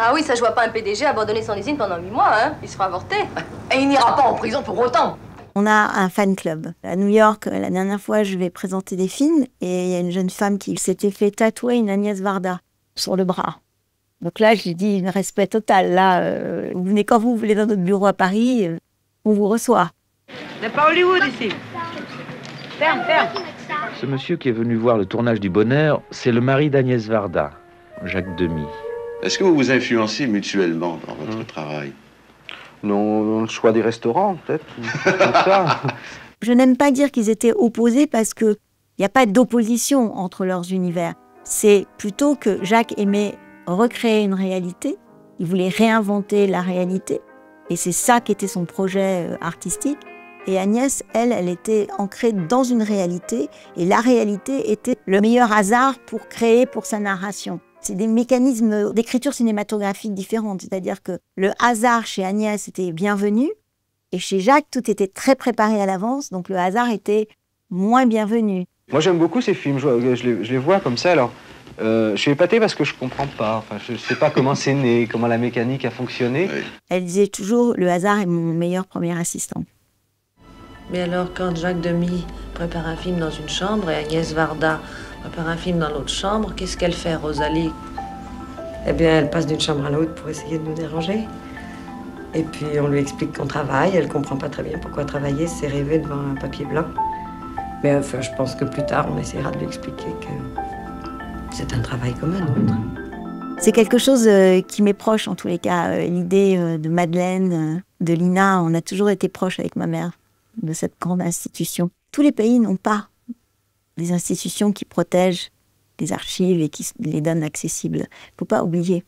Ah oui, ça je vois pas un PDG abandonner son usine pendant 8 mois, hein. Il sera avorté. Et il n'ira pas en prison pour autant. On a un fan club. À New York, la dernière fois, je vais présenter des films et il y a une jeune femme qui s'était fait tatouer une Agnès Varda sur le bras. Donc là, je lui dis, respect total. Là, vous venez quand vous voulez dans notre bureau à Paris, on vous reçoit. C'est pas Hollywood ici. Ferme, ferme. Ce monsieur qui est venu voir le tournage du Bonheur, c'est le mari d'Agnès Varda, Jacques Demy. Est-ce que vous vous influencez mutuellement dans votre travail? Non, le choix des restaurants, peut-être. Comme ça. Je n'aime pas dire qu'ils étaient opposés parce qu'il n'y a pas d'opposition entre leurs univers. C'est plutôt que Jacques aimait recréer une réalité, il voulait réinventer la réalité, et c'est ça qui était son projet artistique. Et Agnès, elle était ancrée dans une réalité, et la réalité était le meilleur hasard pour créer pour sa narration. C'est des mécanismes d'écriture cinématographique différents, c'est-à-dire que le hasard chez Agnès était bienvenu, et chez Jacques, tout était très préparé à l'avance, donc le hasard était moins bienvenu. Moi, j'aime beaucoup ces films, je les vois comme ça, alors je suis épaté parce que je comprends pas, enfin, je sais pas comment c'est né, comment la mécanique a fonctionné. Oui. Elle disait toujours, le hasard est mon meilleur premier assistant. Mais alors, quand Jacques Demy prépare un film dans une chambre et Agnès Varda prépare un film dans l'autre chambre, qu'est-ce qu'elle fait, Rosalie? Eh bien, elle passe d'une chambre à l'autre pour essayer de nous déranger. Et puis, on lui explique qu'on travaille. Elle comprend pas très bien pourquoi travailler, c'est rêver devant un papier blanc. Mais enfin, je pense que plus tard, on essaiera de lui expliquer que c'est un travail comme un autre. C'est quelque chose qui m'est proche, en tous les cas. L'idée de Madeleine, de Lina, on a toujours été proches avec ma mère de cette grande institution. Tous les pays n'ont pas des institutions qui protègent les archives et qui les donnent accessibles. Il ne faut pas oublier.